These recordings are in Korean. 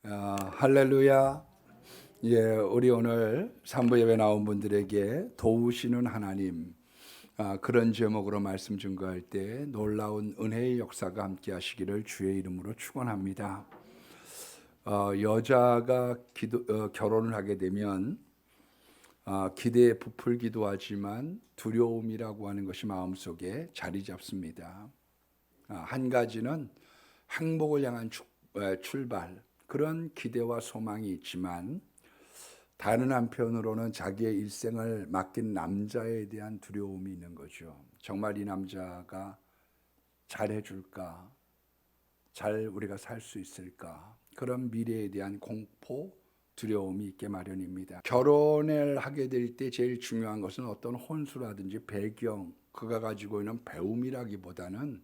할렐루야. 우리 오늘 산부 예배 나온 분들에게 도우시는 하나님, 그런 제목으로 말씀 증거할 때 놀라운 은혜의 역사가 함께 하시기를 주의 이름으로 축원합니다. 여자가 결혼을 하게 되면 기대에 부풀기도 하지만 두려움이라고 하는 것이 마음속에 자리 잡습니다. 한 가지는 행복을 향한 출발, 그런 기대와 소망이 있지만 다른 한편으로는 자기의 일생을 맡긴 남자에 대한 두려움이 있는 거죠. 정말 이 남자가 잘해줄까? 잘 우리가 살 수 있을까? 그런 미래에 대한 공포, 두려움이 있게 마련입니다. 결혼을 하게 될 때 제일 중요한 것은 어떤 혼수라든지 배경, 그가 가지고 있는 배움이라기보다는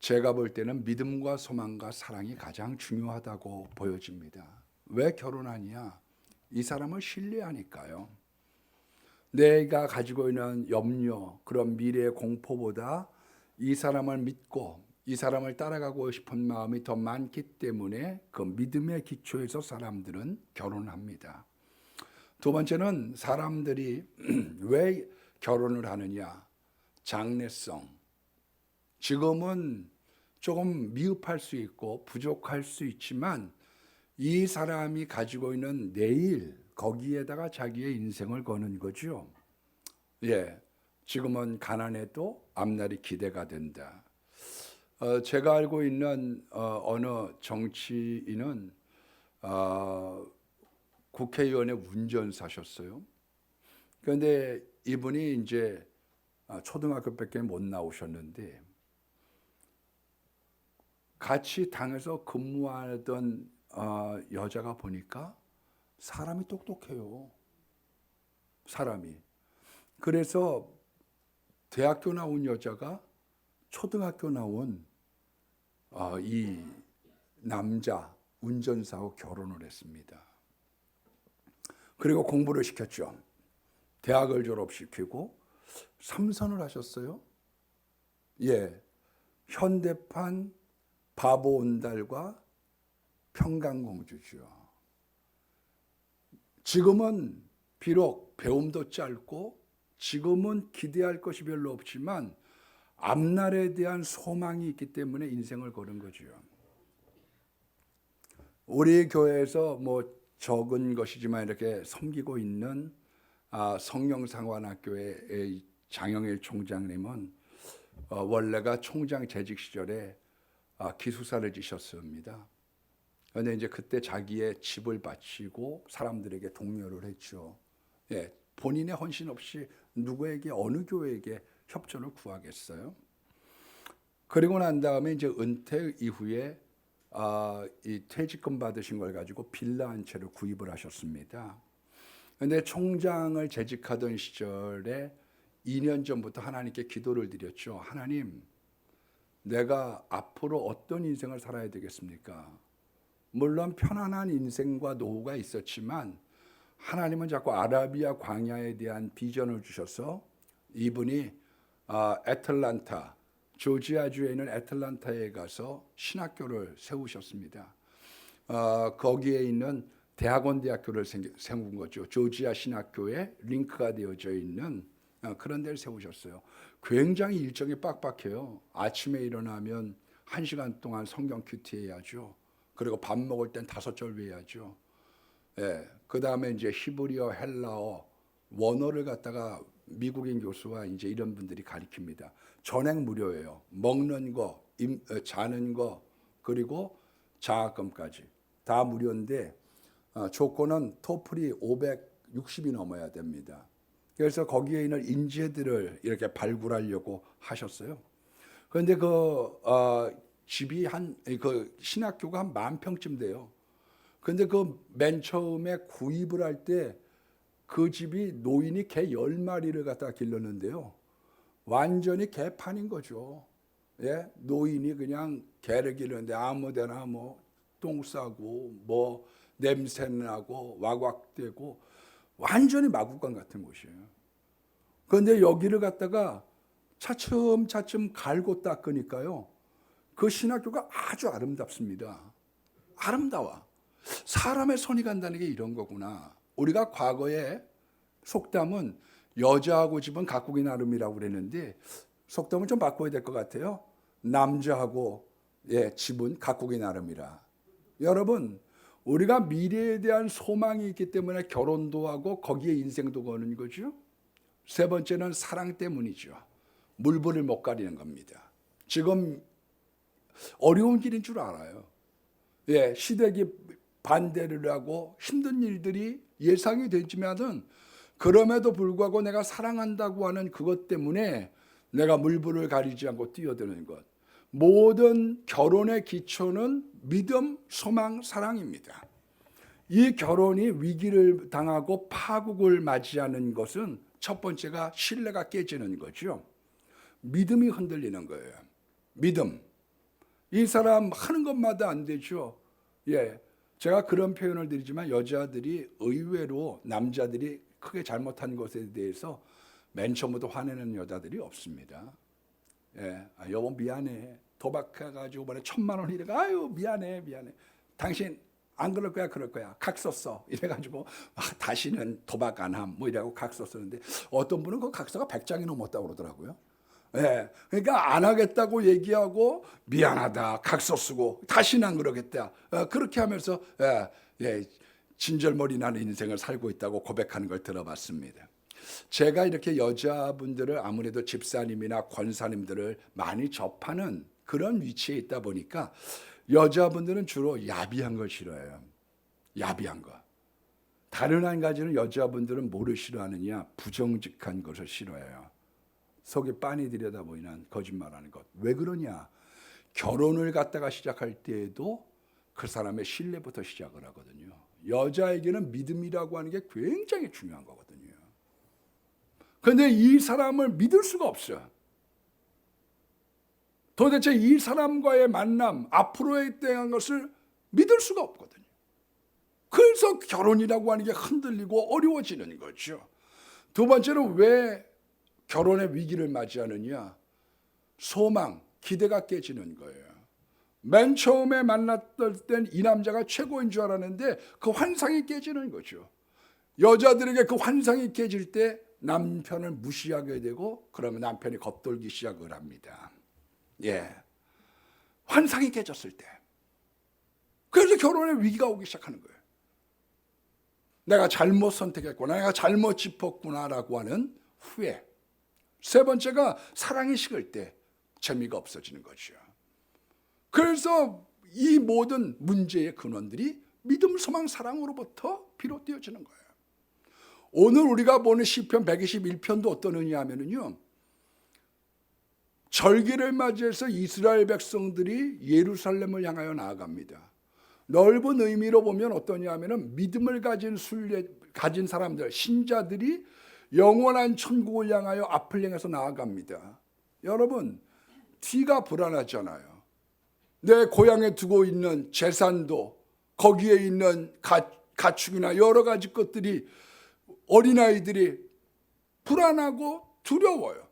제가 볼 때는 믿음과 소망과 사랑이 가장 중요하다고 보여집니다. 왜 결혼하냐? 이 사람을 신뢰하니까요. 내가 가지고 있는 염려, 그런 미래의 공포보다 이 사람을 믿고 이 사람을 따라가고 싶은 마음이 더 많기 때문에 그 믿음의 기초에서 사람들은 결혼합니다. 두 번째는 사람들이 왜 결혼을 하느냐? 장래성. 지금은 조금 미흡할 수 있고 부족할 수 있지만 이 사람이 가지고 있는 내일, 거기에다가 자기의 인생을 거는 거죠. 지금은 가난해도 앞날이 기대가 된다. 제가 알고 있는 어느 정치인은 국회의원의 운전사셨어요. 그런데 이분이 이제 초등학교밖에 못 나오셨는데 같이 당에서 근무하던 여자가 보니까 사람이 똑똑해요. 사람이. 그래서 대학교 나온 여자가 초등학교 나온 이 남자 운전사하고 결혼을 했습니다. 그리고 공부를 시켰죠. 대학을 졸업시키고 삼선을 하셨어요. 현대판 바보 온달과 평강공주죠. 지금은 비록 배움도 짧고 지금은 기대할 것이 별로 없지만 앞날에 대한 소망이 있기 때문에 인생을 걸은 거죠. 우리 교회에서 적은 것이지만 이렇게 섬기고 있는 성령상환학교의 장영일 총장님은 원래가 총장 재직 시절에 기숙사를 지셨습니다. 그런데 이제 그때 자기의 집을 바치고 사람들에게 독려를 했죠. 본인의 헌신 없이 누구에게 어느 교회에게 협조를 구하겠어요? 그리고 난 다음에 이제 은퇴 이후에 이 퇴직금 받으신 걸 가지고 빌라 한 채를 구입을 하셨습니다. 그런데 총장을 재직하던 시절에 2년 전부터 하나님께 기도를 드렸죠. 하나님, 내가 앞으로 어떤 인생을 살아야 되겠습니까? 물론 편안한 인생과 노후가 있었지만 하나님은 자꾸 아라비아 광야에 대한 비전을 주셔서 이분이 애틀란타, 조지아주에 있는 애틀란타에 가서 신학교를 세우셨습니다. 거기에 있는 대학원 대학교를 세운 거죠. 조지아 신학교에 링크가 되어져 있는 그런 데를 세우셨어요. 굉장히 일정이 빡빡해요. 아침에 일어나면 1시간 동안 성경 큐티 해야죠. 그리고 밥 먹을 땐 5절 외야죠. 그 다음에 이제 히브리어, 헬라어, 원어를 갖다가 미국인 교수와 이제 이런 분들이 가르칩니다. 전액 무료예요. 먹는 거, 자는 거, 그리고 장학금까지 다 무료인데 조건은 토플이 560이 넘어야 됩니다. 그래서 거기에 있는 인재들을 이렇게 발굴하려고 하셨어요. 그런데 집이 그 신학교가 한 10,000평쯤 돼요. 그런데 맨 처음에 구입을 할 때 그 집이 노인이 개 10마리를 갖다가 길렀는데요. 완전히 개판인 거죠. 노인이 그냥 개를 기르는데 아무데나 똥 싸고 냄새 나고 와곽되고 완전히 마구간 같은 곳이에요. 그런데 여기를 갖다가 차츰차츰 갈고 닦으니까요. 그 신학교가 아주 아름답습니다. 아름다워. 사람의 손이 간다는 게 이런 거구나. 우리가 과거에 속담은 여자하고 집은 가꾸기 나름이라고 그랬는데 속담을 좀 바꿔야 될 것 같아요. 남자하고 집은 가꾸기 나름이라. 여러분, 우리가 미래에 대한 소망이 있기 때문에 결혼도 하고 거기에 인생도 거는 거죠. 세 번째는 사랑 때문이죠. 물불을 못 가리는 겁니다. 지금 어려운 길인 줄 알아요. 시댁이 반대를 하고 힘든 일들이 예상이 되지만은 그럼에도 불구하고 내가 사랑한다고 하는 그것 때문에 내가 물불을 가리지 않고 뛰어드는 것. 모든 결혼의 기초는 믿음, 소망, 사랑입니다. 이 결혼이 위기를 당하고 파국을 맞이하는 것은 첫 번째가 신뢰가 깨지는 거죠. 믿음이 흔들리는 거예요. 믿음. 이 사람 하는 것마다 안 되죠. 제가 그런 표현을 드리지만 여자들이 의외로 남자들이 크게 잘못한 것에 대해서 맨 처음부터 화내는 여자들이 없습니다. 여보 미안해. 도박해가지고 이번에 1,000만 원 이래가 아유 미안해. 당신 안 그럴 거야 그럴 거야. 각 썼어. 이래가지고 다시는 도박 안 함. 뭐 이래고 각 썼었는데 어떤 분은 그 각서가 100장이 넘었다고 그러더라고요. 그러니까 안 하겠다고 얘기하고 미안하다 각서 쓰고 다시는 안 그러겠다 그렇게 하면서 진절머리 나는 인생을 살고 있다고 고백하는 걸 들어봤습니다. 제가 이렇게 여자분들을 아무래도 집사님이나 권사님들을 많이 접하는 그런 위치에 있다 보니까 여자분들은 주로 야비한 걸 싫어해요. 야비한 거. 다른 한 가지는 여자분들은 뭐를 싫어하느냐, 부정직한 것을 싫어해요. 속에 빤히 들여다보이는 거짓말하는 것. 왜 그러냐? 결혼을 갖다가 시작할 때에도 그 사람의 신뢰부터 시작을 하거든요. 여자에게는 믿음이라고 하는 게 굉장히 중요한 거거든요. 그런데 이 사람을 믿을 수가 없어요. 도대체 이 사람과의 만남, 앞으로에 대한 것을 믿을 수가 없거든요. 그래서 결혼이라고 하는 게 흔들리고 어려워지는 거죠. 두 번째는 왜 결혼의 위기를 맞이하느냐? 소망, 기대가 깨지는 거예요. 맨 처음에 만났을 땐 이 남자가 최고인 줄 알았는데 그 환상이 깨지는 거죠. 여자들에게 그 환상이 깨질 때 남편을 무시하게 되고 그러면 남편이 겉돌기 시작을 합니다. 환상이 깨졌을 때. 그래서 결혼의 위기가 오기 시작하는 거예요. 내가 잘못 선택했구나, 내가 잘못 짚었구나라고 하는 후회. 세 번째가 사랑이 식을 때 재미가 없어지는 거죠. 그래서 이 모든 문제의 근원들이 믿음, 소망, 사랑으로부터 비롯되어지는 거예요. 오늘 우리가 보는 시편 121편도 어떤 의미하면요, 절기를 맞이해서 이스라엘 백성들이 예루살렘을 향하여 나아갑니다. 넓은 의미로 보면 어떠냐면은 믿음을 가진 사람들, 신자들이 영원한 천국을 향하여 앞을 향해서 나아갑니다. 여러분, 뒤가 불안하잖아요. 내 고향에 두고 있는 재산도, 거기에 있는 가축이나 여러 가지 것들이, 어린아이들이 불안하고 두려워요.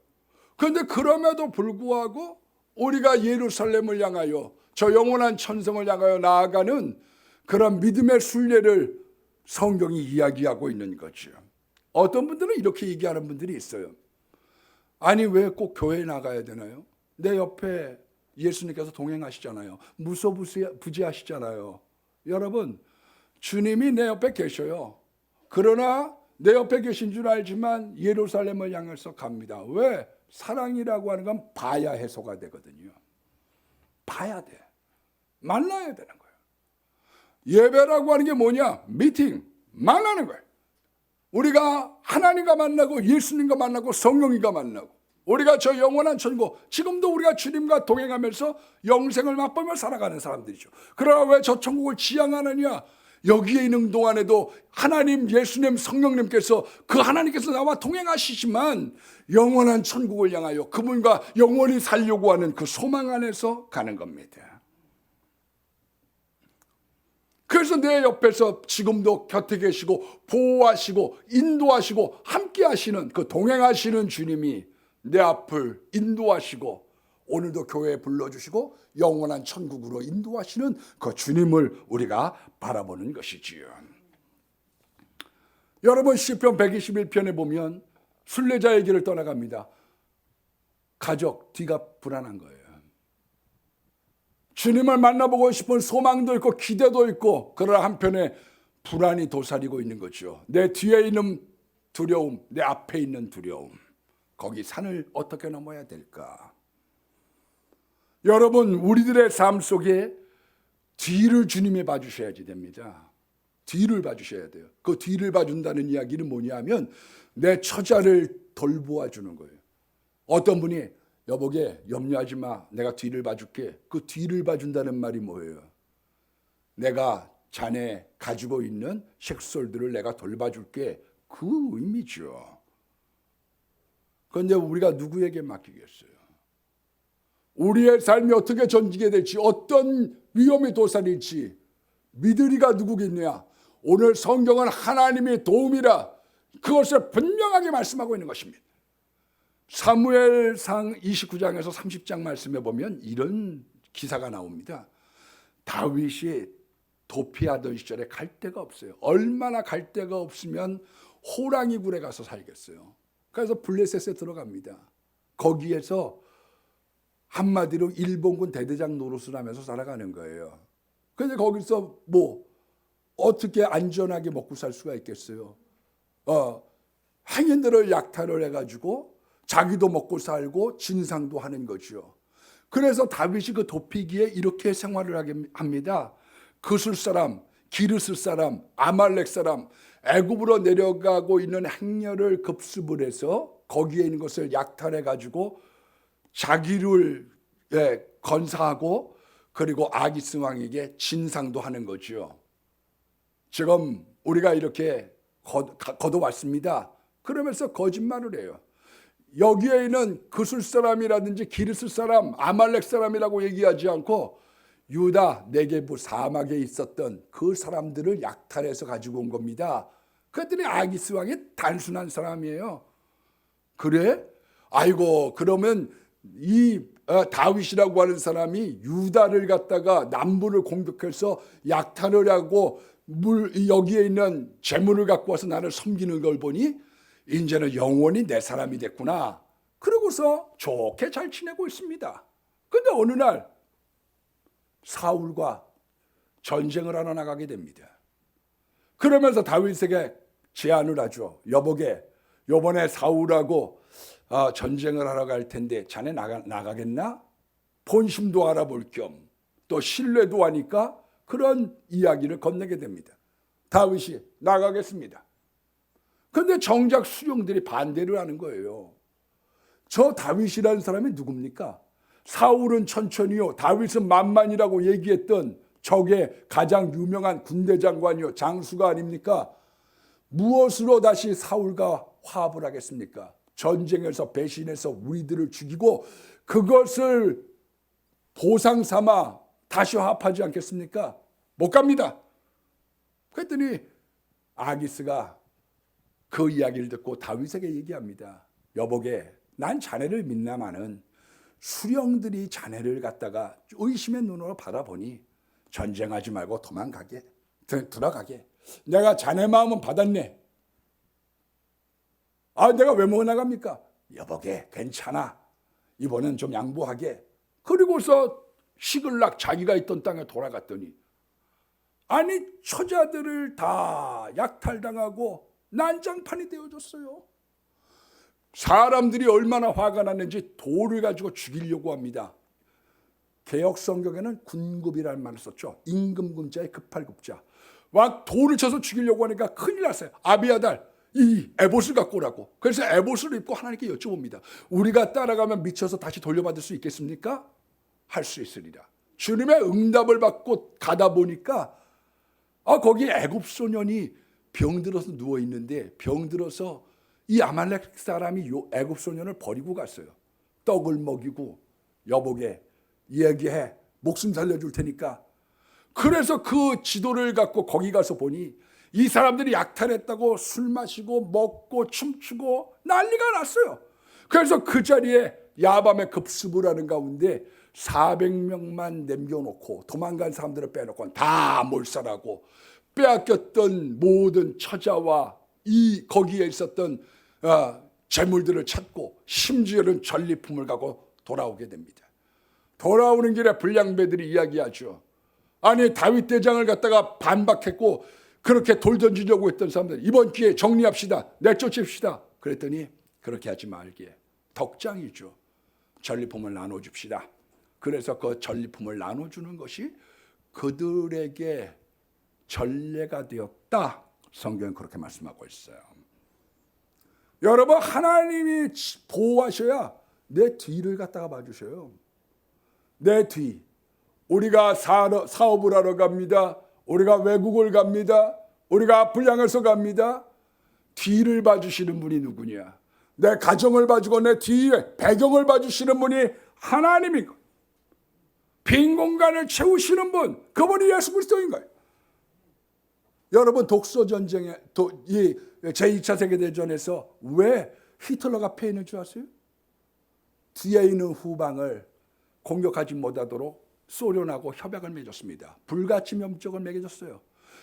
그런데 그럼에도 불구하고 우리가 예루살렘을 향하여, 저 영원한 천성을 향하여 나아가는 그런 믿음의 순례를 성경이 이야기하고 있는 거죠. 어떤 분들은 이렇게 얘기하는 분들이 있어요. 아니 왜 꼭 교회에 나가야 되나요? 내 옆에 예수님께서 동행하시잖아요. 무소부지하시잖아요. 여러분, 주님이 내 옆에 계셔요. 그러나 내 옆에 계신 줄 알지만 예루살렘을 향해서 갑니다. 왜? 사랑이라고 하는 건 봐야 해소가 되거든요. 봐야 돼. 만나야 되는 거예요. 예배라고 하는 게 뭐냐? 미팅, 만나는 거예요. 우리가 하나님과 만나고 예수님과 만나고 성령님과 만나고 우리가 저 영원한 천국, 지금도 우리가 주님과 동행하면서 영생을 맛보며 살아가는 사람들이죠. 그러나 왜 저 천국을 지향하느냐? 여기에 있는 동안에도 하나님, 예수님, 성령님께서 그 하나님께서 나와 동행하시지만 영원한 천국을 향하여 그분과 영원히 살려고 하는 그 소망 안에서 가는 겁니다. 그래서 내 옆에서 지금도 곁에 계시고 보호하시고 인도하시고 함께 하시는 그 동행하시는 주님이 내 앞을 인도하시고 오늘도 교회에 불러주시고 영원한 천국으로 인도하시는 그 주님을 우리가 바라보는 것이지요. 여러분, 시편 121편에 보면 순례자의 길을 떠나갑니다. 가족 뒤가 불안한 거예요. 주님을 만나보고 싶은 소망도 있고 기대도 있고, 그러나 한편에 불안이 도사리고 있는 거죠. 내 뒤에 있는 두려움, 내 앞에 있는 두려움, 거기 산을 어떻게 넘어야 될까? 여러분, 우리들의 삶 속에 뒤를 주님이 봐주셔야지 됩니다. 뒤를 봐주셔야 돼요. 그 뒤를 봐준다는 이야기는 뭐냐면 내 처자를 돌보아 주는 거예요. 어떤 분이 여보게 염려하지 마, 내가 뒤를 봐줄게. 그 뒤를 봐준다는 말이 뭐예요? 내가 자네 가지고 있는 식솔들을 내가 돌봐줄게. 그 의미죠. 그런데 우리가 누구에게 맡기겠어요? 우리의 삶이 어떻게 전지게 될지, 어떤 위험이 도사릴지 믿으리가 누구겠느냐? 오늘 성경은 하나님의 도움이라 그것을 분명하게 말씀하고 있는 것입니다. 사무엘상 29장에서 30장 말씀에 보면 이런 기사가 나옵니다. 다윗이 도피하던 시절에 갈 데가 없어요. 얼마나 갈 데가 없으면 호랑이 굴에 가서 살겠어요. 그래서 블레셋에 들어갑니다. 거기에서 한마디로 일본군 대대장 노릇을 하면서 살아가는 거예요. 그런데 거기서 어떻게 안전하게 먹고 살 수가 있겠어요? 행인들을 약탈을 해가지고 자기도 먹고 살고 진상도 하는 거죠. 그래서 다윗이 그 도피기에 이렇게 생활을 하게 합니다. 그술 사람, 기르스 사람, 아말렉 사람, 애굽으로 내려가고 있는 행렬을 급습을 해서 거기에 있는 것을 약탈해 가지고 자기를 건사하고, 그리고 아기스 왕에게 진상도 하는 거죠. 지금 우리가 이렇게 거둬왔습니다. 그러면서 거짓말을 해요. 여기에 있는 그술 사람이라든지 기르스 사람, 아말렉 사람이라고 얘기하지 않고 유다 네게부 사막에 있었던 그 사람들을 약탈해서 가지고 온 겁니다. 그랬더니 아기스 왕이 단순한 사람이에요. 그래? 아이고, 그러면 이 다윗이라고 하는 사람이 유다를 갖다가 남부를 공격해서 약탈을 하고 여기에 있는 재물을 갖고 와서 나를 섬기는 걸 보니 이제는 영원히 내 사람이 됐구나. 그러고서 좋게 잘 지내고 있습니다. 그런데 어느 날 사울과 전쟁을 하러 나가게 됩니다. 그러면서 다윗에게 제안을 하죠. 여보게, 요번에 사울하고 전쟁을 하러 갈 텐데 자네 나가겠나? 본심도 알아볼 겸 또 신뢰도 하니까 그런 이야기를 건네게 됩니다. 다윗이 나가겠습니다. 그런데 정작 수령들이 반대를 하는 거예요. 저 다윗이라는 사람이 누굽니까? 사울은 천천히요, 다윗은 만만이라고 얘기했던 적의 가장 유명한 군대 장관이요, 장수가 아닙니까? 무엇으로 다시 사울과 화합을 하겠습니까? 전쟁에서 배신해서 우리들을 죽이고 그것을 보상 삼아 다시 화합하지 않겠습니까? 못 갑니다. 그랬더니 아기스가 그 이야기를 듣고 다윗에게 얘기합니다. 여보게, 난 자네를 믿나마는 수령들이 자네를 갖다가 의심의 눈으로 바라보니 전쟁하지 말고 도망가게, 들어가게. 내가 자네 마음은 받았네. 내가 왜 못 나갑니까? 여보게, 괜찮아. 이번엔 좀 양보하게. 그리고서 시글락 자기가 있던 땅에 돌아갔더니 아니, 처자들을 다 약탈당하고 난장판이 되어졌어요. 사람들이 얼마나 화가 났는지 돌을 가지고 죽이려고 합니다. 개역 성경에는 군급이라는 말을 썼죠. 임금금자의 급할급자. 막 돌을 쳐서 죽이려고 하니까 큰일 났어요. 아비아달, 이 에봇을 갖고 오라고. 그래서 에봇을 입고 하나님께 여쭤봅니다. 우리가 따라가면 미쳐서 다시 돌려받을 수 있겠습니까? 할 수 있으리라. 주님의 응답을 받고 가다 보니까 거기 애굽 소년이 병들어서 누워 있는데, 병들어서 이 아말렉 사람이 애굽 소년을 버리고 갔어요. 떡을 먹이고, 여보게 얘기해, 목숨 살려줄 테니까. 그래서 그 지도를 갖고 거기 가서 보니 이 사람들이 약탈했다고 술 마시고 먹고 춤추고 난리가 났어요. 그래서 그 자리에 야밤에 급습을 하는 가운데 400명만 남겨놓고 도망간 사람들을 빼놓고 다 몰살하고 빼앗겼던 모든 처자와 이 거기에 있었던 재물들을 찾고 심지어는 전리품을 갖고 돌아오게 됩니다. 돌아오는 길에 불량배들이 이야기하죠. 아니 다윗 대장을 갖다가 반박했고 그렇게 돌 던지려고 했던 사람들 이번 기회에 정리합시다. 내쫓읍시다. 그랬더니 그렇게 하지 말게. 덕장이죠. 전리품을 나눠줍시다. 그래서 그 전리품을 나눠주는 것이 그들에게 전례가 되었다. 성경은 그렇게 말씀하고 있어요. 여러분 하나님이 보호하셔야 내 뒤를 갖다가 봐주셔요. 내 뒤. 우리가 사업을 하러 갑니다. 우리가 외국을 갑니다. 우리가 불량해서 갑니다. 뒤를 봐주시는 분이 누구냐? 내 가정을 봐주고 내 뒤에 배경을 봐주시는 분이 하나님이고 빈 공간을 채우시는 분 그분이 예수 그리스도인 거예요. 여러분 독소전쟁에 제2차 세계대전에서 왜 히틀러가 패했는 줄 아세요? 뒤에 있는 후방을 공격하지 못하도록 소련하고 협약을 맺었습니다. 불가침 협정을 맺어줬어요.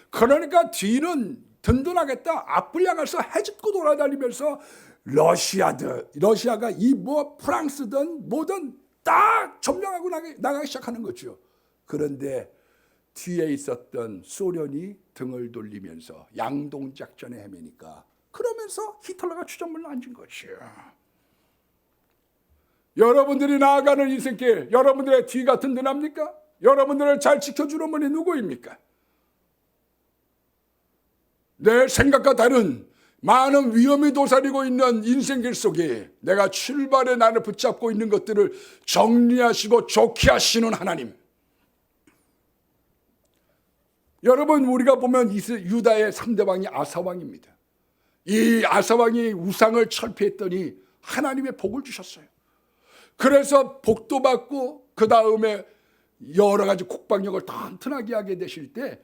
그러니까 뒤는 든든하겠다. 앞불량해서 해집고 돌아다니면서 러시아가 이 프랑스든 뭐든 딱 점령하고 나가기 시작하는 거죠. 그런데 뒤에 있었던 소련이 등을 돌리면서 양동작전에 헤매니까 그러면서 히틀러가 주전문을 앉은 거죠. 여러분들이 나아가는 인생길 여러분들의 뒤가 든든합니까? 여러분들을 잘 지켜주는 분이 누구입니까? 내 생각과 다른 많은 위험이 도사리고 있는 인생길 속에 내가 출발에 나를 붙잡고 있는 것들을 정리하시고 좋게 하시는 하나님. 여러분 우리가 보면 유다의 3대 왕이 아사왕입니다. 이 아사왕이 우상을 철폐했더니 하나님의 복을 주셨어요. 그래서 복도 받고 그 다음에 여러 가지 국방력을 튼튼하게 하게 되실 때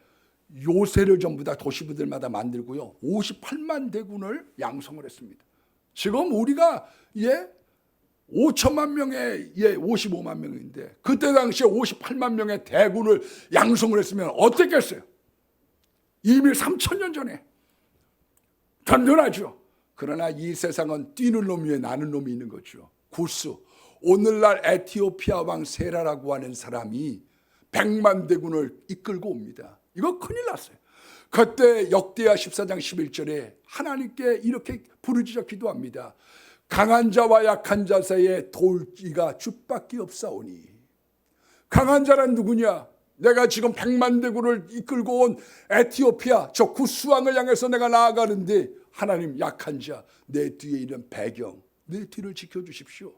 요새를 전부 다 도시부들마다 만들고요. 58만 대군을 양성을 했습니다. 지금 우리가 5천만 명의 55만 명인데 그때 당시에 58만 명의 대군을 양성을 했으면 어땠겠어요? 이미 3,000년 전에 든든하죠. 그러나 이 세상은 뛰는 놈 위에 나는 놈이 있는 거죠. 구스. 오늘날 에티오피아 왕 세라라고 하는 사람이 100만 대군을 이끌고 옵니다. 이거 큰일 났어요. 그때 역대하 14장 11절에 하나님께 이렇게 부르짖어 기도합니다. 강한 자와 약한 자 사이에 돌기가 줍밖에 없사오니. 강한 자란 누구냐? 내가 지금 100만 대군을 이끌고 온 에티오피아 저 구스왕을 향해서 내가 나아가는데 하나님 약한 자 내 뒤에 있는 배경 내 뒤를 지켜주십시오.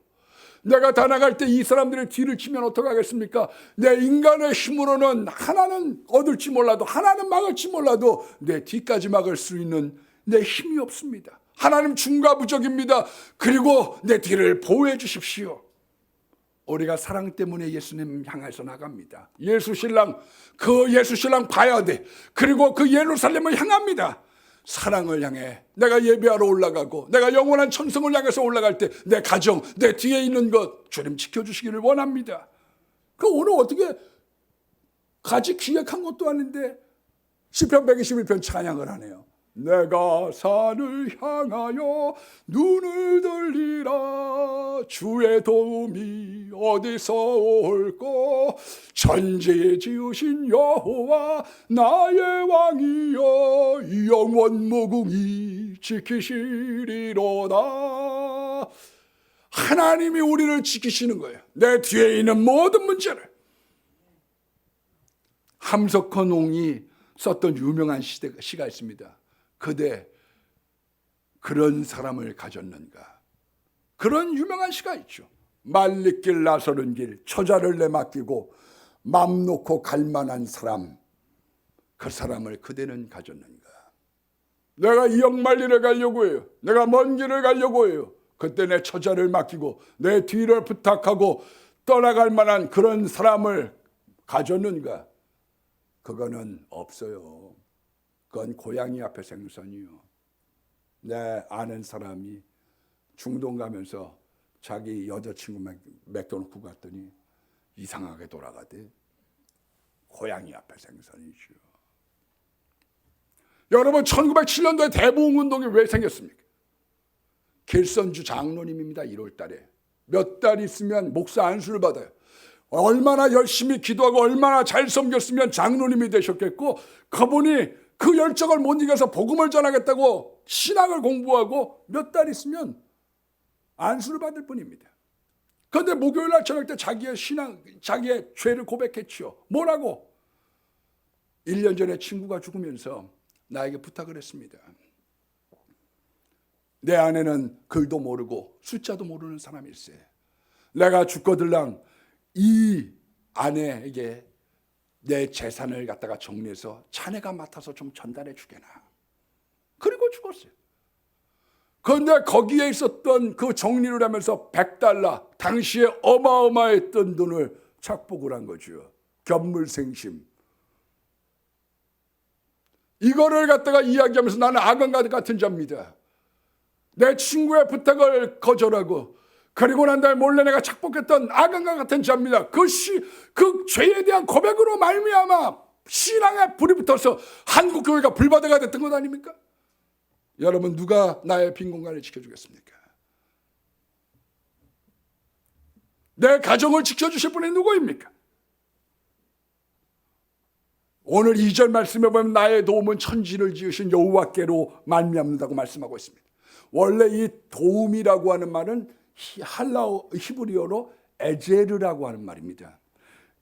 내가 다 나갈 때 이 사람들의 뒤를 치면 어떡하겠습니까? 내 인간의 힘으로는 하나는 얻을지 몰라도 하나는 막을지 몰라도 내 뒤까지 막을 수 있는 내 힘이 없습니다. 하나님 중과부적입니다. 그리고 내 뒤를 보호해 주십시오. 우리가 사랑 때문에 예수님 향해서 나갑니다. 예수 신랑 봐야 돼. 그리고 그 예루살렘을 향합니다. 사랑을 향해 내가 예배하러 올라가고 내가 영원한 천성을 향해서 올라갈 때 내 가정, 내 뒤에 있는 것 주님 지켜주시기를 원합니다. 그 오늘 어떻게 같이 기획한 것도 아닌데 시편 121편 찬양을 하네요. 내가 산을 향하여 눈을 돌리라 주의 도움이 어디서 올꼬 천지 지으신 여호와 나의 왕이여 영원 무궁히 지키시리로다. 하나님이 우리를 지키시는 거예요. 내 뒤에 있는 모든 문제를. 함석헌 옹이 썼던 유명한 시가 있습니다. 그대 그런 사람을 가졌는가. 그런 유명한 시가 있죠. 말리길 나서는 길 처자를 내맡기고 맘 놓고 갈 만한 사람, 그 사람을 그대는 가졌는가. 내가 이역만리를 가려고 해요. 내가 먼 길을 가려고 해요. 그때 내 처자를 맡기고 내 뒤를 부탁하고 떠나갈 만한 그런 사람을 가졌는가. 그거는 없어요. 그건 고양이 앞에 생선이요. 내 아는 사람이 중동 가면서 자기 여자친구 맡겨놓고 갔더니 이상하게 돌아가대. 고양이 앞에 생선이죠. 여러분, 1907년도에 대부흥운동이 왜 생겼습니까? 길선주 장로님입니다. 1월 달에 몇 달 있으면 목사 안수를 받아요. 얼마나 열심히 기도하고 얼마나 잘 섬겼으면 장로님이 되셨겠고, 그분이 그 열정을 못 이겨서 복음을 전하겠다고 신학을 공부하고 몇 달 있으면 안수를 받을 뿐입니다. 그런데 목요일 날 저녁 때 자기의 죄를 고백했죠. 뭐라고? 1년 전에 친구가 죽으면서 나에게 부탁을 했습니다. 내 아내는 글도 모르고 숫자도 모르는 사람일세. 내가 죽거들랑 이 아내에게 내 재산을 갖다가 정리해서 자네가 맡아서 좀 전달해 주게나. 그리고 죽었어요. 그런데 거기에 있었던 그 정리를 하면서 $100, 당시에 어마어마했던 돈을 착복을 한 거죠. 견물생심. 이거를 갖다가 이야기하면서 나는 악한 같은 자입니다. 내 친구의 부탁을 거절하고, 그리고 난 다음에 몰래 내가 착복했던 악한과 같은 자입니다. 그 죄에 대한 고백으로 말미암아 신앙에 불이 붙어서 한국교회가 불바다가 됐던 것 아닙니까? 여러분, 누가 나의 빈 공간을 지켜주겠습니까? 내 가정을 지켜주실 분이 누구입니까? 오늘 2절 말씀에 보면 나의 도움은 천지를 지으신 여호와께로 말미암는다고 말씀하고 있습니다. 원래 이 도움이라고 하는 말은 히브리어로 에제르라고 하는 말입니다.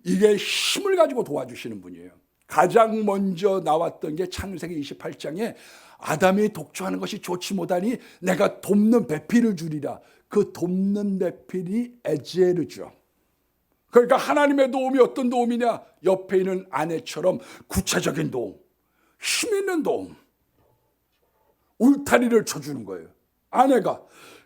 이게 힘을 가지고 도와주시는 분이에요. 가장 먼저 나왔던 게 창세기 28장에 아담이 독주하는 것이 좋지 못하니 내가 돕는 배필을 주리라. 그 돕는 배필이 에제르죠. 그러니까 하나님의 도움이 어떤 도움이냐? 옆에 있는 아내처럼 구체적인 도움, 힘 있는 도움, 울타리를 쳐주는 거예요. 아내가.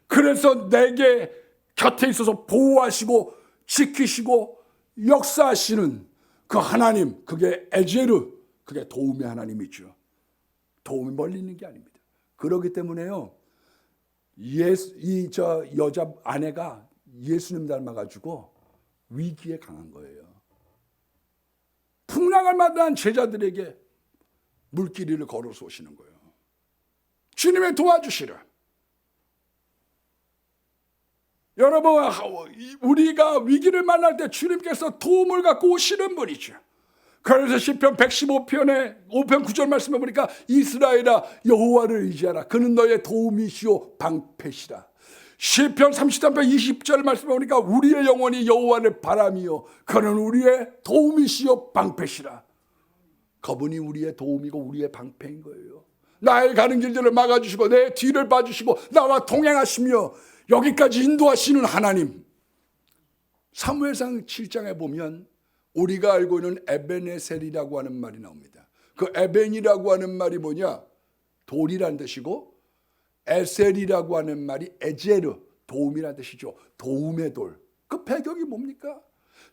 그래서 내게 곁에 있어서 보호하시고 지키시고 역사하시는 그 하나님, 그게 에제르, 그게 도움의 하나님이죠. 도움이 멀리 있는 게 아닙니다. 그렇기 때문에요, 여자 아내가 예수님 닮아가지고 위기에 강한 거예요. 풍랑을 만난 제자들에게 물길이를 걸어서 오시는 거예요. 주님의 도와주시라. 여러분, 우리가 위기를 만날 때 주님께서 도움을 갖고 오시는 분이죠. 그래서 시편 115편에 5편 9절 말씀해 보니까 이스라엘아 여호와를 의지하라. 그는 너의 도움이시오 방패시라. 시편 33편 20절 말씀해 보니까 우리의 영혼이 여호와를 바라미요 그는 우리의 도움이시오 방패시라. 그분이 우리의 도움이고 우리의 방패인 거예요. 나의 가는 길들을 막아주시고 내 뒤를 봐주시고 나와 동행하시며 여기까지 인도하시는 하나님. 사무엘상 7장에 보면 우리가 알고 있는 에베네셀이라고 하는 말이 나옵니다. 그 에벤이라고 하는 말이 뭐냐? 돌이란 뜻이고, 에셀이라고 하는 말이 에제르, 도움이란 뜻이죠. 도움의 돌. 그 배경이 뭡니까?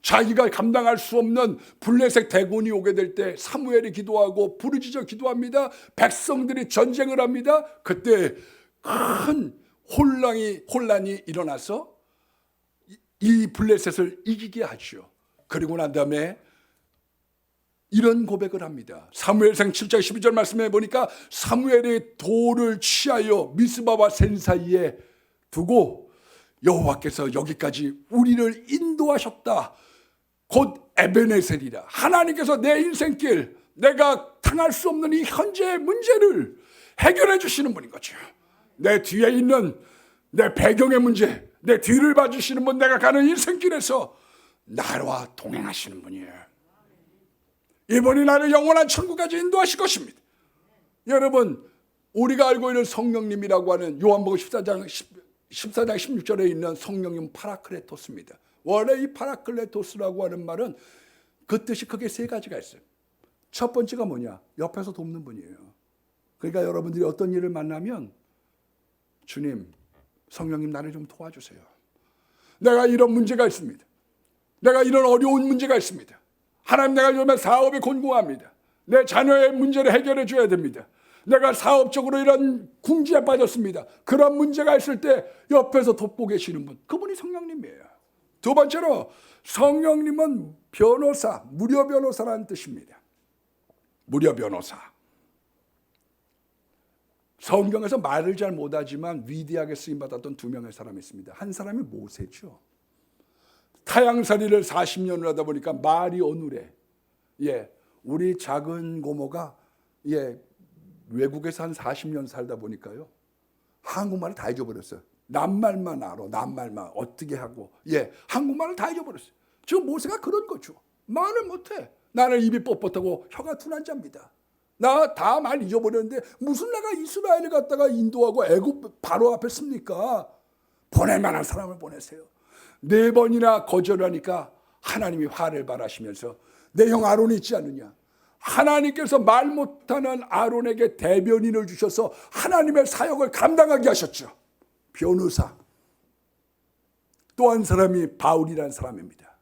자기가 감당할 수 없는 블레셋 대군이 오게 될 때 사무엘이 기도하고 부르짖어 기도합니다. 백성들이 전쟁을 합니다. 그때 큰 혼란이 일어나서 이 블레셋을 이기게 하죠. 그리고 난 다음에 이런 고백을 합니다. 사무엘상 7장 12절 말씀해 보니까 사무엘이 돌을 취하여 미스바와 센 사이에 두고 여호와께서 여기까지 우리를 인도하셨다. 곧 에베네셀이라. 하나님께서 내 인생길, 내가 당할 수 없는 이 현재의 문제를 해결해 주시는 분인 거죠. 내 뒤에 있는 내 배경의 문제, 내 뒤를 봐주시는 분, 내가 가는 인생길에서 나와 동행하시는 분이에요. 이분이 나를 영원한 천국까지 인도하실 것입니다. 여러분, 우리가 알고 있는 성령님이라고 하는 요한복음 14장 16절에 있는 성령님 파라클레토스입니다. 원래 이 파라클레토스라고 하는 말은 그 뜻이 크게 세 가지가 있어요. 첫 번째가 뭐냐? 옆에서 돕는 분이에요. 그러니까 여러분들이 어떤 일을 만나면 주님, 성령님 나를 좀 도와주세요. 내가 이런 문제가 있습니다. 내가 이런 어려운 문제가 있습니다. 하나님, 내가 요즘에 사업이 곤궁합니다. 내 자녀의 문제를 해결해 줘야 됩니다. 내가 사업적으로 이런 궁지에 빠졌습니다. 그런 문제가 있을 때 옆에서 돕고 계시는 분, 그분이 성령님이에요. 두 번째로 성령님은 변호사, 무료 변호사라는 뜻입니다. 무료 변호사. 성경에서 말을 잘 못하지만 위대하게 쓰임받았던 두 명의 사람이 있습니다. 한 사람이 모세죠. 타향살이를 40년을 하다 보니까 말이 어눌해. 우리 작은 고모가 외국에서 한 40년 살다 보니까요, 한국말을 다 잊어버렸어요. 낱말만 알아. 낱말만 어떻게 하고 한국말을 다 잊어버렸어요. 지금 모세가 그런 거죠. 말을 못해. 나는 입이 뻣뻣하고 혀가 둔한 자입니다. 나 다 말 잊어버렸는데 무슨 내가 이스라엘을 갖다가 인도하고 애굽 바로 앞에 씁니까? 보낼 만한 사람을 보내세요. 4번이나 거절하니까 하나님이 화를 발하시면서 내 형 아론이 있지 않느냐, 하나님께서 말 못하는 아론에게 대변인을 주셔서 하나님의 사역을 감당하게 하셨죠. 변호사. 또 한 사람이 바울이라는 사람입니다.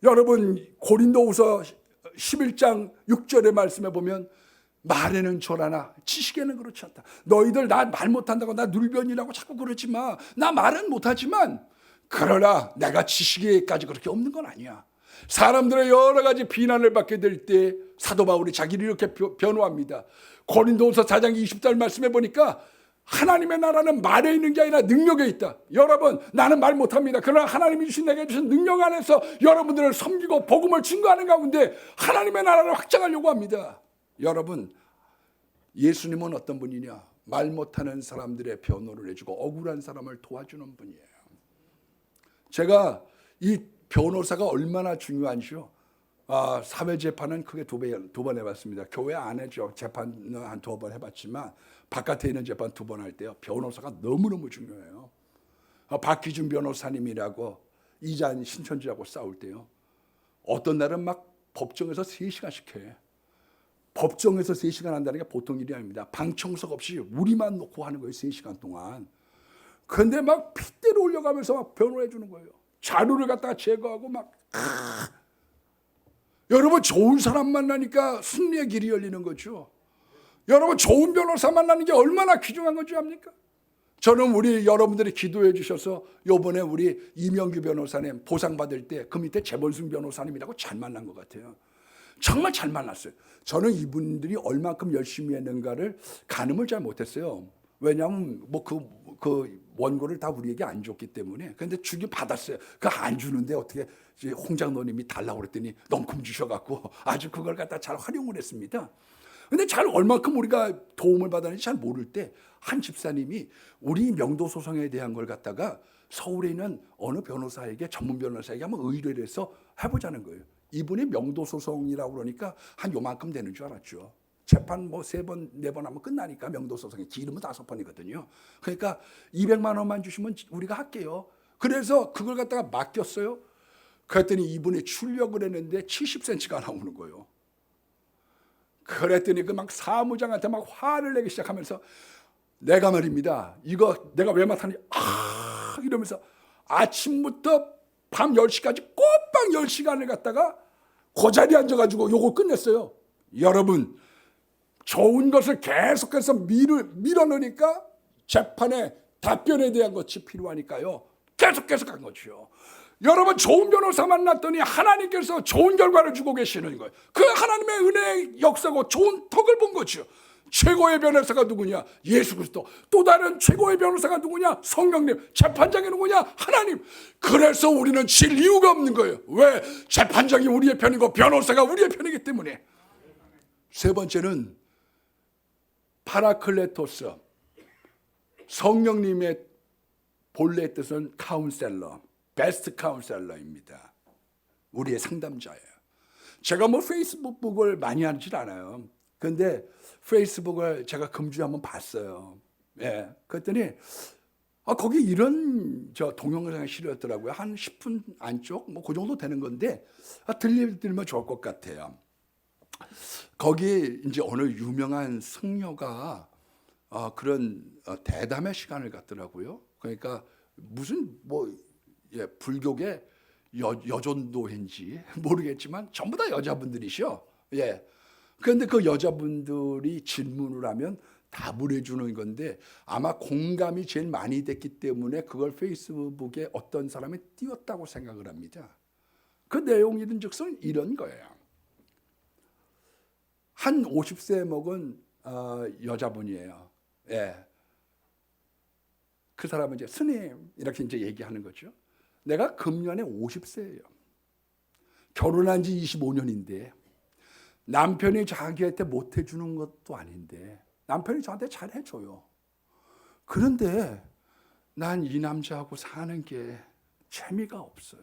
여러분 고린도후서 11장 6절의 말씀에 보면 말에는 절하나 지식에는 그렇지 않다. 너희들 나 말 못한다고 나 눌변이라고 자꾸 그러지 마. 나 말은 못하지만 그러나 내가 지식에까지 그렇게 없는 건 아니야. 사람들의 여러 가지 비난을 받게 될 때 사도 바울이 자기를 이렇게 변호합니다. 고린도후서 4장 20절 말씀에 보니까 하나님의 나라는 말에 있는 게 아니라 능력에 있다. 여러분, 나는 말 못합니다. 그러나 하나님이 주신 내게 주신 능력 안에서 여러분들을 섬기고 복음을 증거하는 가운데 하나님의 나라를 확장하려고 합니다. 여러분, 예수님은 어떤 분이냐? 말 못하는 사람들의 변호를 해주고 억울한 사람을 도와주는 분이에요. 제가 이 변호사가 얼마나 중요한지요, 사회재판은 크게 두 번 해봤습니다. 교회 안에죠. 재판은 한 2번 해봤지만 바깥에 있는 재판 2번 할 때요, 변호사가 너무너무 중요해요. 박기준 변호사님이라고 이잔 신천지하고 싸울 때요, 어떤 날은 막 법정에서 3시간씩 해. 법정에서 3시간 한다는 게 보통 일이 아닙니다. 방청석 없이 우리만 놓고 하는 거예요. 3시간 동안. 그런데 막 핏대로 올려가면서 막 변호해 주는 거예요. 자료를 갖다가 제거하고 막. 여러분, 좋은 사람 만나니까 승리의 길이 열리는 거죠. 여러분, 좋은 변호사 만나는 게 얼마나 귀중한 건지 압니까? 저는 우리 여러분들이 기도해 주셔서 요번에 우리 이명규 변호사님 보상받을 때 그 밑에 재범승 변호사님이라고 잘 만난 것 같아요. 정말 잘 만났어요. 저는 이분들이 얼만큼 열심히 했는가를 가늠을 잘 못했어요. 왜냐하면 그 원고를 다 우리에게 안 줬기 때문에. 그런데 주긴 받았어요. 그 안 주는데 어떻게 홍장로님이 달라고 그랬더니 넝큼 주셔갖고 아주 그걸 갖다 잘 활용을 했습니다. 근데 잘 얼만큼 우리가 도움을 받았는지 잘 모를 때 한 집사님이 우리 명도 소송에 대한 걸 갖다가 서울에 있는 어느 변호사에게, 전문 변호사에게 한번 의뢰를 해서 해보자는 거예요. 이분이 명도 소송이라고 그러니까 한 요만큼 되는 줄 알았죠. 재판 3번, 4번 하면 끝나니까 명도 소송이 길으면 5번이거든요. 그러니까 200만 원만 주시면 우리가 할게요. 그래서 그걸 갖다가 맡겼어요. 그랬더니 이분이 출력을 했는데 70cm가 나오는 거예요. 그랬더니 그 막 사무장한테 막 화를 내기 시작하면서 내가 말입니다, 이거 내가 왜 맡았는지 이러면서 아침부터 밤 10시까지 꼬박 10시간을 갖다가 그 자리에 앉아가지고 요걸 끝냈어요. 여러분, 좋은 것을 계속해서 밀어넣으니까 재판에 답변에 대한 것이 필요하니까요, 계속 한 거죠. 여러분, 좋은 변호사 만났더니 하나님께서 좋은 결과를 주고 계시는 거예요. 그 하나님의 은혜의 역사고 좋은 덕을 본 거죠. 최고의 변호사가 누구냐? 예수 그리스도. 또 다른 최고의 변호사가 누구냐? 성령님. 재판장이 누구냐? 하나님. 그래서 우리는 질 이유가 없는 거예요. 왜? 재판장이 우리의 편이고 변호사가 우리의 편이기 때문에. 세 번째는 파라클레토스. 성령님의 본래 뜻은 카운셀러, 베스트 카운셀러입니다. 우리의 상담자예요. 제가 페이스북을 많이 하지 않아요. 그런데 페이스북을 제가 금주에 한번 봤어요. 그랬더니 거기 이런 동영상이 실렸더라고요. 한 10분 안쪽 그 정도 되는 건데 들리면 좋을 것 같아요. 거기 이제 어느 유명한 승려가 그런 대담의 시간을 갖더라고요. 그러니까 무슨 불교계 여전도인지 모르겠지만 전부 다 여자분들이셔. 그런데 그 여자분들이 질문을 하면 답을 해주는 건데 아마 공감이 제일 많이 됐기 때문에 그걸 페이스북에 어떤 사람이 띄웠다고 생각을 합니다. 그 내용이든 즉슨 이런 거예요. 한 50세 먹은 여자분이에요. 예. 그 사람은 이제 스님 이렇게 이제 얘기하는 거죠. 내가 금년에 50세예요. 결혼한 지 25년인데 남편이 자기한테 못 해주는 것도 아닌데 남편이 저한테 잘 해줘요. 그런데 난 이 남자하고 사는 게 재미가 없어요.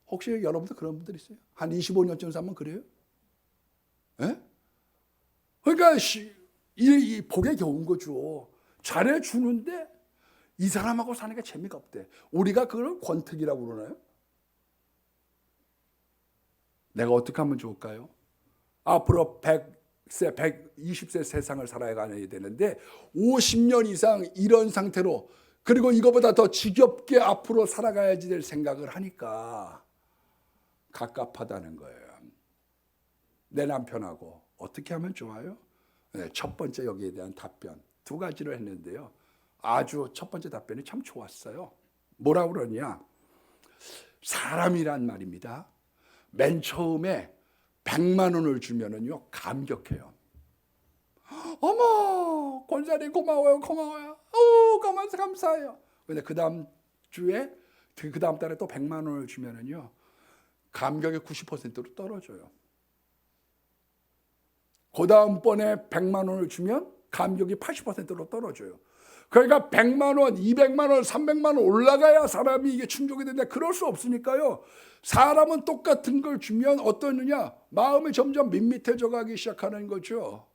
혹시 여러분들 그런 분들 있어요? 한 25년쯤 살면 그래요? 예? 그러니까 이 복에 겨운 거죠. 잘해주는데 이 사람하고 사는 게 재미가 없대. 우리가 그걸 권특이라고 그러나요? 내가 어떻게 하면 좋을까요? 앞으로 100세, 120세 세상을 살아가야 되는데 50년 이상 이런 상태로 그리고 이거보다 더 지겹게 앞으로 살아가야지 될 생각을 하니까 갑갑하다는 거예요. 내 남편하고 어떻게 하면 좋아요? 네, 첫 번째 여기에 대한 답변 두 가지를 했는데요. 아주 첫 번째 답변이 참 좋았어요. 뭐라고 그러냐? 사람이란 말입니다. 맨 처음에 100만 원을 주면은요 감격해요. 어머 권사님 고마워요. 고마워서 감사해요. 근데 그 다음 주에 그 다음 달에 또 100만 원을 주면은요 감격이 90%로 떨어져요. 그 다음번에 100만 원을 주면 감격이 80%로 떨어져요. 그러니까 100만 원, 200만 원, 300만 원 올라가야 사람이 이게 충족이 되는데 그럴 수 없으니까요. 사람은 똑같은 걸 주면 어떠느냐? 마음이 점점 밋밋해져 가기 시작하는 거죠.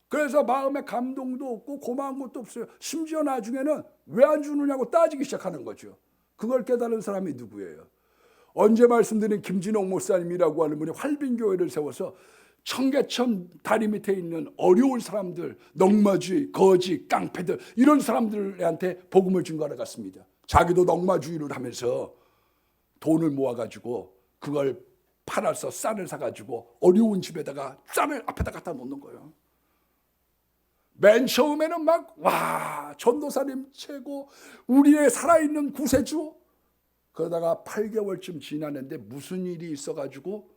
그래서 마음에 감동도 없고 고마운 것도 없어요. 심지어 나중에는 왜 안 주느냐고 따지기 시작하는 거죠. 그걸 깨달은 사람이 누구예요? 언제 말씀드린 김진옥 목사님이라고 하는 분이 활빈교회를 세워서 청계천 다리 밑에 있는 어려운 사람들, 넉마주의, 거지, 깡패들 이런 사람들한테 복음을 증거하러 갔습니다. 자기도 넉마주의를 하면서 돈을 모아가지고 그걸 팔아서 쌀을 사가지고 어려운 집에다가 쌀을 앞에다 갖다 놓는 거예요. 맨 처음에는 막 와 전도사님 최고 우리의 살아있는 구세주. 그러다가 8개월쯤 지났는데 무슨 일이 있어가지고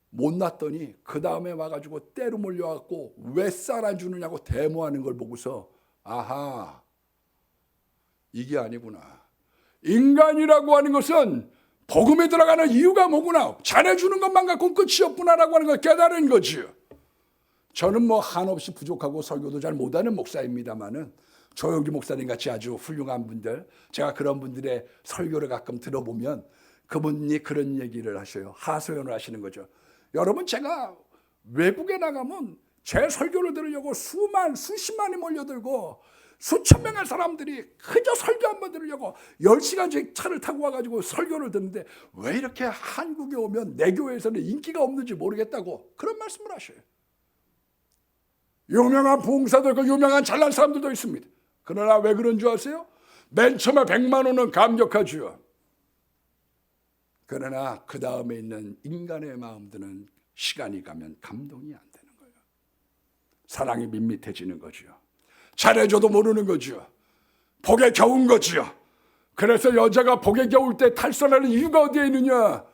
못 났더니 그 다음에 와가지고 때로 몰려갖고 왜 쌀 안 주느냐고 데모하는 걸 보고서 아하 이게 아니구나. 인간이라고 하는 것은 복음에 들어가는 이유가 뭐구나. 잘해주는 것만 갖고는 끝이 없구나라고 하는 걸 깨달은 거지요. 저는 뭐 한없이 부족하고 설교도 잘 못하는 목사입니다마는 조영기 목사님 같이 아주 훌륭한 분들 제가 그런 분들의 설교를 가끔 들어보면 그분이 그런 얘기를 하셔요. 하소연을 하시는 거죠. 여러분 제가 외국에 나가면 제 설교를 들으려고 수십만이 몰려들고 수천 명의 사람들이 그저 설교 한번 들으려고 10시간씩 차를 타고 와가지고 설교를 듣는데 왜 이렇게 한국에 오면 내 교회에서는 인기가 없는지 모르겠다고 그런 말씀을 하셔요. 유명한 부흥사도 있고 유명한 잘난 사람들도 있습니다. 그러나 왜 그런 줄 아세요? 맨 처음에 100만 원은 감격하죠. 그러나 그 다음에 있는 인간의 마음들은 시간이 가면 감동이 안 되는 거예요. 사랑이 밋밋해지는 거죠. 잘해줘도 모르는 거죠. 복에 겨운 거죠. 그래서 여자가 복에 겨울 때 탈선하는 이유가 어디에 있느냐?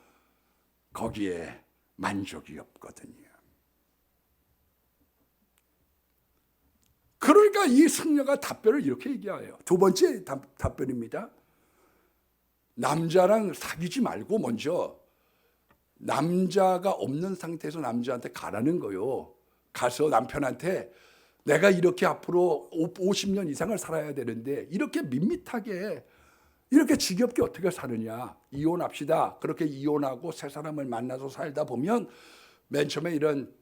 거기에 만족이 없거든요. 그러니까 이 승려가 답변을 이렇게 얘기해요. 두 번째 답변입니다. 남자랑 사귀지 말고 먼저 남자가 없는 상태에서 남자한테 가라는 거요. 가서 남편한테 내가 이렇게 앞으로 50년 이상을 살아야 되는데 이렇게 밋밋하게 이렇게 지겹게 어떻게 사느냐. 이혼합시다. 그렇게 이혼하고 새 사람을 만나서 살다 보면 맨 처음에 이런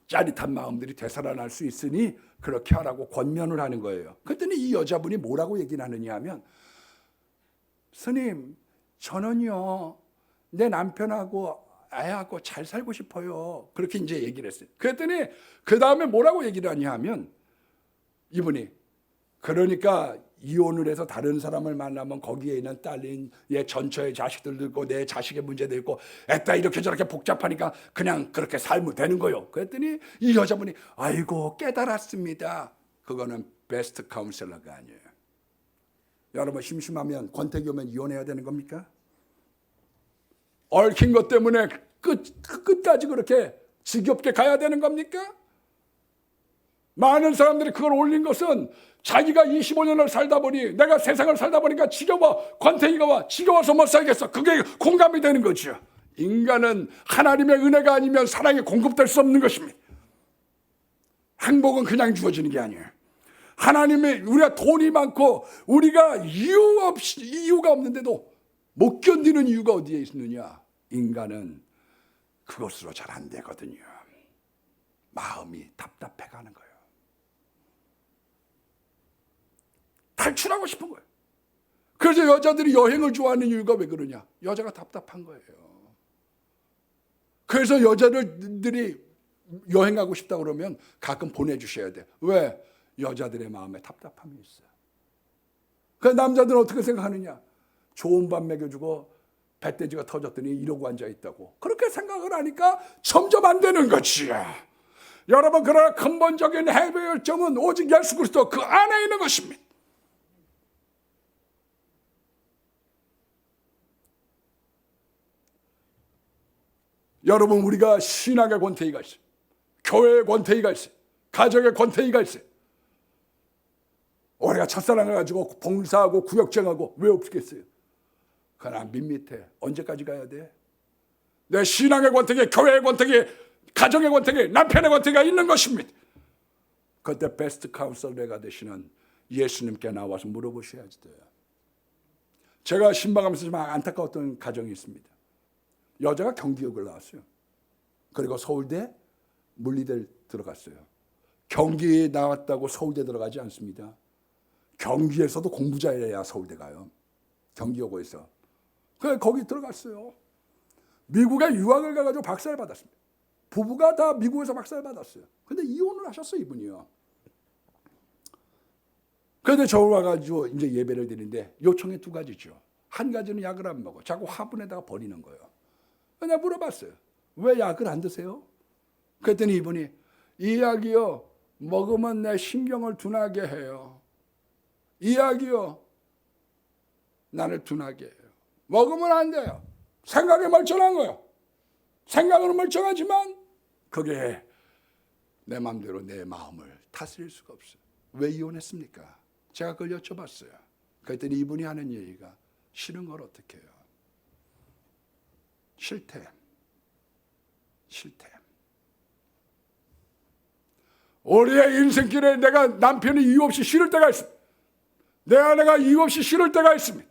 짜릿한 마음들이 되살아날 수 있으니 그렇게 하라고 권면을 하는 거예요. 그랬더니 이 여자분이 뭐라고 얘기를 하느냐 하면 스님 저는요 내 남편하고 애하고 잘 살고 싶어요. 그렇게 이제 얘기를 했어요. 그랬더니 그 다음에 뭐라고 얘기를 하냐 하면 이분이 그러니까 이혼을 해서 다른 사람을 만나면 거기에 있는 딸린 얘 전처의 자식들도 있고 내 자식의 문제도 있고 애따 이렇게 저렇게 복잡하니까 그냥 그렇게 살면 되는 거요. 그랬더니 이 여자분이 아이고 깨달았습니다. 그거는 베스트 카운셀러가 아니에요. 여러분 심심하면 권태기 오면 이혼해야 되는 겁니까? 얽힌 것 때문에 끝까지 그렇게 지겹게 가야 되는 겁니까? 많은 사람들이 그걸 올린 것은 자기가 25년을 살다 보니 내가 세상을 살다 보니까 지겨워 권태기가 와 지겨워서 못 살겠어. 그게 공감이 되는 거죠. 인간은 하나님의 은혜가 아니면 사랑이 공급될 수 없는 것입니다. 행복은 그냥 주어지는 게 아니에요. 하나님의 우리가 돈이 많고 우리가 이유가 없는데도 못 견디는 이유가 어디에 있느냐? 인간은 그것으로 잘 안 되거든요. 마음이 답답해 가는 거예요. 탈출하고 싶은 거예요. 그래서 여자들이 여행을 좋아하는 이유가 왜 그러냐? 여자가 답답한 거예요. 그래서 여자들이 여행 가고 싶다 그러면 가끔 보내주셔야 돼. 왜? 여자들의 마음에 답답함이 있어요. 그 남자들은 어떻게 생각하느냐? 좋은 밥 먹여주고 배돼지가 터졌더니 이러고 앉아있다고. 그렇게 생각을 하니까 점점 안 되는 거지. 여러분 그러나 근본적인 해결점은 오직 예수 그리스도 그 안에 있는 것입니다. 여러분 우리가 신앙의 권태기가 있어요. 교회의 권태기가 있어요. 가정의 권태기가 있어요. 우리가 첫사랑을 가지고 봉사하고 구역쟁하고 왜 없겠어요? 그러나 밋밋해. 언제까지 가야 돼? 내 신앙의 권태기, 교회의 권태기, 가정의 권태기, 남편의 권태기가 있는 것입니다. 그때 베스트 카운셀러가 되시는 예수님께 나와서 물어보셔야지 돼요. 제가 신방하면서 좀 안타까웠던 가정이 있습니다. 여자가 경기역을 나왔어요. 그리고 서울대 물리대를 들어갔어요. 경기에 나왔다고 서울대 들어가지 않습니다. 경기에서도 공부 잘해야 서울대 가요. 경기여고에서. 그래서 거기 들어갔어요. 미국에 유학을 가가지고 박사를 받았습니다. 부부가 다 미국에서 박사를 받았어요. 근데 이혼을 하셨어요, 이분이요. 그런데 저 와가지고 이제 예배를 드리는데 요청이 두 가지죠. 한 가지는 약을 안 먹어. 자꾸 화분에다가 버리는 거예요. 내가 물어봤어요. 왜 약을 안 드세요? 그랬더니 이분이 이 약이요 먹으면 내 신경을 둔하게 해요. 이 약이요 나를 둔하게 해요. 먹으면 안 돼요. 생각이 멀쩡한 거예요. 생각은 멀쩡하지만 그게 내 마음대로 내 마음을 다스릴 수가 없어요. 왜 이혼했습니까? 제가 그걸 여쭤봤어요. 그랬더니 이분이 하는 얘기가 싫은 걸 어떻게 해요? 싫대. 우리의 인생길에 내가 남편이 이유 없이 싫을 때가 있습니다. 내 아내가 이유 없이 싫을 때가 있습니다.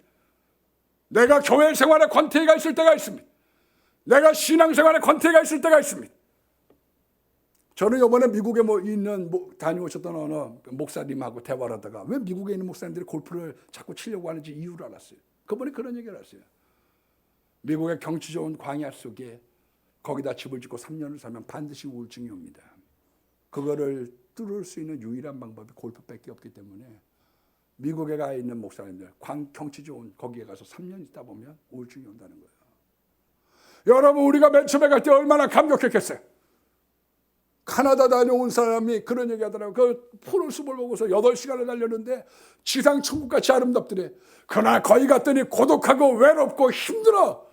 내가 교회 생활에 권태기가 있을 때가 있습니다. 내가 신앙생활에 권태기가 있을 때가 있습니다. 저는 이번에 미국에 있는 다녀오셨던 어느 목사님하고 대화를 하다가 왜 미국에 있는 목사님들이 골프를 자꾸 치려고 하는지 이유를 알았어요. 그분이 그런 얘기를 했어요. 미국의 경치 좋은 광야 속에 거기다 집을 짓고 3년을 살면 반드시 우울증이 옵니다. 그거를 뚫을 수 있는 유일한 방법이 골프밖에 없기 때문에 미국에 가 있는 목사님들 경치 좋은 거기에 가서 3년 있다 보면 우울증이 온다는 거예요. 여러분 우리가 맨 처음에 갈 때 얼마나 감격했겠어요. 카나다 다녀온 사람이 그런 얘기 하더라고요. 그 푸른 숲을 보고서 8시간을 달렸는데 지상 천국같이 아름답더래. 그러나 거기 갔더니 고독하고 외롭고 힘들어.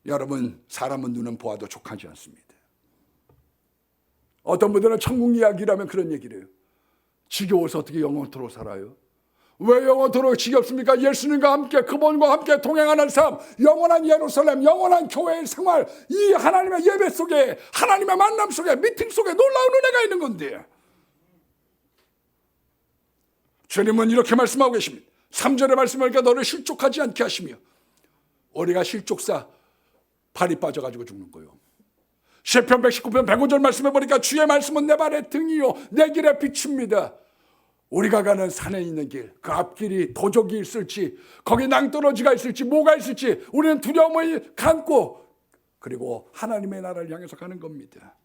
여러분 사람은 눈은 보아도 족하지 않습니다. 어떤 분들은 천국 이야기라면 그런 얘기를 해요. 지겨워서 어떻게 영원토록 살아요? 왜 영원토록 지겹습니까? 예수님과 함께 그분과 함께 동행하는 삶, 영원한 예루살렘, 영원한 교회의 생활, 이 하나님의 예배 속에 하나님의 만남 속에 미팅 속에 놀라운 은혜가 있는 건데 주님은 이렇게 말씀하고 계십니다. 3절에 말씀하니까 너를 실족하지 않게 하시며 우리가 실족사 발이 빠져가지고 죽는 거예요. 시편 119편 105절 말씀해 보니까 주의 말씀은 내 발의 등이요 내 길의 빛입니다. 우리가 가는 산에 있는 길, 그 앞길이 도적이 있을지 거기 낭떠러지가 있을지 뭐가 있을지 우리는 두려움을 감고 그리고 하나님의 나라를 향해서 가는 겁니다.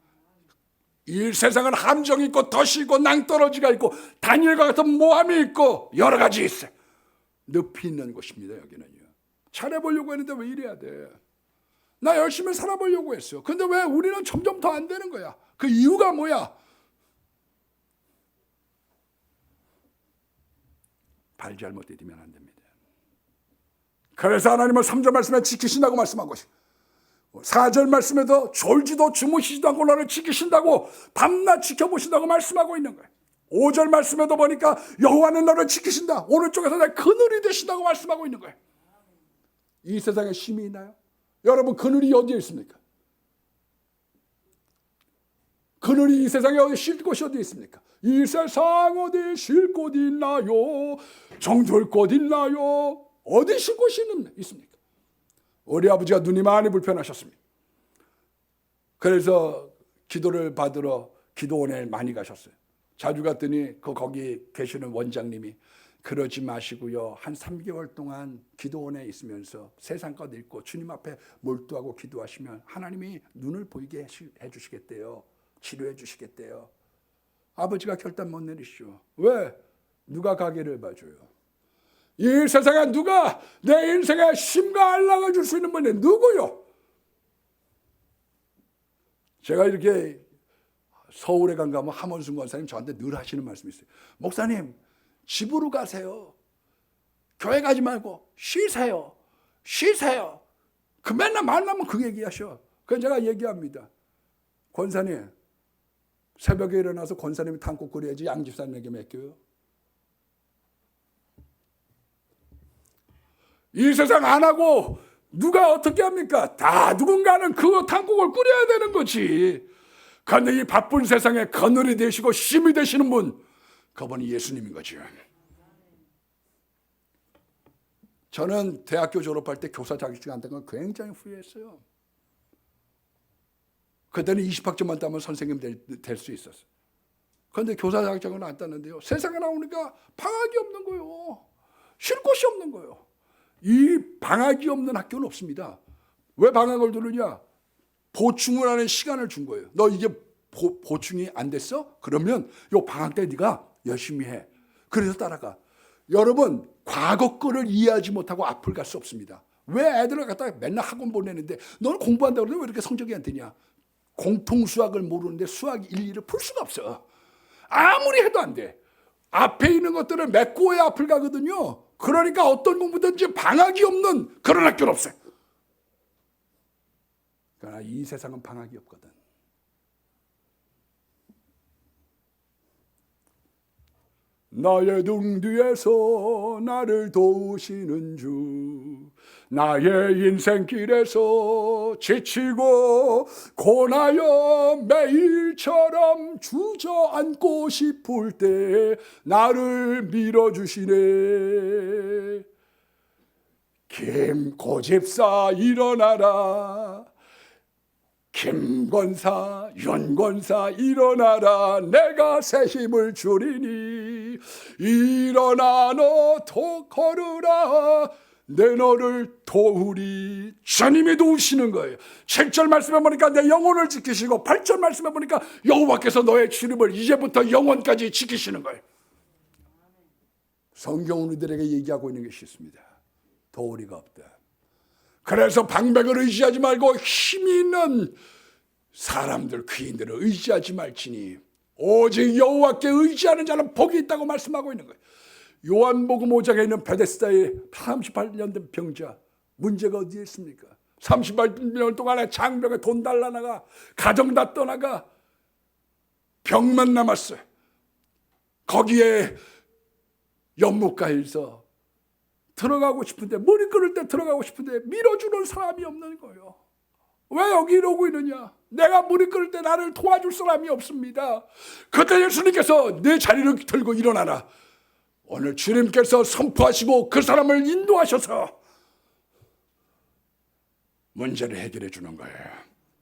이 세상은 함정이 있고 덫이 있고 낭떠러지가 있고 다니엘과 같은 모함이 있고 여러 가지 있어요. 늪이 있는 곳입니다. 여기는요. 잘해보려고 했는데 왜 이래야 돼? 나 열심히 살아보려고 했어요. 근데 왜 우리는 점점 더 안 되는 거야? 그 이유가 뭐야? 발 잘못 디디면 안 됩니다. 그래서 하나님은 3절 말씀에 지키신다고 말씀한 것이 4절 말씀에도 졸지도 주무시지도 않고 너를 지키신다고 밤낮 지켜보신다고 말씀하고 있는 거예요. 5절 말씀에도 보니까 여호와는 너를 지키신다. 오른쪽에서 내 그늘이 되신다고 말씀하고 있는 거예요. 이 세상에 쉼이 있나요? 여러분 그늘이 어디에 있습니까? 그늘이 이 세상에 어디 쉴 곳이 어디 있습니까? 이 세상 어디 쉴 곳 있나요? 정돌 곳 있나요? 어디 쉴 곳이 있습니까? 우리 아버지가 눈이 많이 불편하셨습니다. 그래서 기도를 받으러 기도원에 많이 가셨어요. 자주 갔더니 거기 계시는 원장님이 그러지 마시고요. 한 3개월 동안 기도원에 있으면서 세상 것 읽고 주님 앞에 몰두하고 기도하시면 하나님이 눈을 보이게 해주시겠대요. 치료해 주시겠대요. 아버지가 결단 못 내리시죠. 왜? 누가 가게를 봐줘요? 이 세상에 누가 내 인생에 쉼과 안락을 줄 수 있는 분이 누구요? 제가 이렇게 서울에 가면 함원순 권사님 저한테 늘 하시는 말씀이 있어요. 목사님 집으로 가세요. 교회 가지 말고 쉬세요. 쉬세요. 그 맨날 만나면 그 얘기하셔. 그래서 제가 얘기합니다. 권사님 새벽에 일어나서 권사님이 탕국 끓여야지 양집사님에게 맡겨요. 이 세상 안 하고 누가 어떻게 합니까? 다 누군가는 그 탕국을 끓여야 되는 거지. 그런데 이 바쁜 세상에 그늘이 되시고 쉼이 되시는 분, 그분이 예수님인 거죠. 저는 대학교 졸업할 때 교사 자격증 안 딴 건 굉장히 후회했어요. 그때는 20학점만 따면 선생님 될 수 있었어요. 그런데 교사 자격증은 안 땄는데요. 세상에 나오니까 방학이 없는 거예요. 쉴 곳이 없는 거예요. 이 방학이 없는 학교는 없습니다. 왜 방학을 두느냐? 보충을 하는 시간을 준 거예요. 너 이게 보충이 안 됐어? 그러면 요 방학 때 네가 열심히 해. 그래서 따라가. 여러분 과거 거를 이해하지 못하고 앞을 갈 수 없습니다. 왜 애들을 갖다가 맨날 학원 보내는데 너는 공부한다고 그러는데 왜 이렇게 성적이 안 되냐? 공통 수학을 모르는데 수학 일리를 풀 수가 없어. 아무리 해도 안 돼. 앞에 있는 것들을 메꿔야 앞을 가거든요. 그러니까 어떤 공부든지 방학이 없는 그런 학교는 없어요. 그러나 이 세상은 방학이 없거든. 나의 등 뒤에서 나를 도우시는 주, 나의 인생길에서 지치고 고나여 매일처럼 주저앉고 싶을 때 나를 밀어주시네. 김고집사 일어나라. 김권사, 윤권사 일어나라. 내가 새 힘을 주리니 일어나 너 걸으라. 내 너를 도우리. 주님이 도우시는 거예요. 7절 말씀해 보니까 내 영혼을 지키시고 8절 말씀해 보니까 여호와께서 너의 주름을 이제부터 영원까지 지키시는 거예요. 성경은 우리들에게 얘기하고 있는 것이 있습니다. 도우리가 없다. 그래서 방백을 의지하지 말고 힘이 있는 사람들, 귀인들을 의지하지 말지니 오직 여호와께 의지하는 자는 복이 있다고 말씀하고 있는 거예요. 요한복음 5장에 있는 베데스다의 38년 된 병자, 문제가 어디에 있습니까? 38년 동안에 장벽에 돈 달라나가, 가정 다 떠나가, 병만 남았어요. 거기에 연못가에서 들어가고 싶은데, 머리 끓을 때 들어가고 싶은데 밀어주는 사람이 없는 거예요. 왜 여기 이러고 있느냐? 내가 머리 끓을 때 나를 도와줄 사람이 없습니다. 그때 예수님께서 내 자리를 들고 일어나라. 오늘 주님께서 선포하시고 그 사람을 인도하셔서 문제를 해결해 주는 거예요.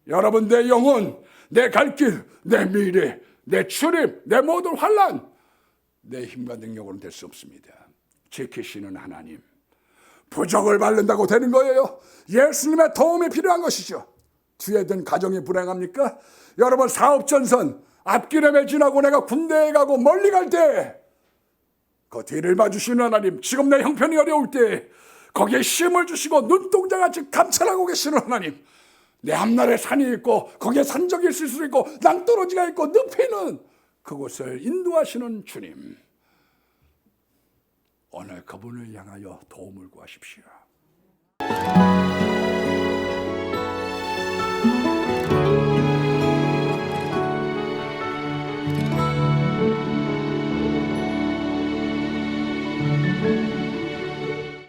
여러분, 내 영혼, 내 갈 길, 내 미래, 내 출입, 내 모든 환난, 내 힘과 능력으로는 될 수 없습니다. 지키시는 하나님, 부적을 바른다고 되는 거예요. 예수님의 도움이 필요한 것이죠. 뒤에 든 가정이 불행합니까? 여러분, 사업전선 앞길에 지나고 내가 군대에 가고 멀리 갈 때 그 뒤를 봐주시는 하나님, 지금 내 형편이 어려울 때 거기에 힘을 주시고 눈동자같이 감찰하고 계시는 하나님, 내 앞날에 산이 있고 거기에 산적이 있을 수 있고 낭떠러지가 있고 늪에는 그곳을 인도하시는 주님, 오늘 그분을 향하여 도움을 구하십시오.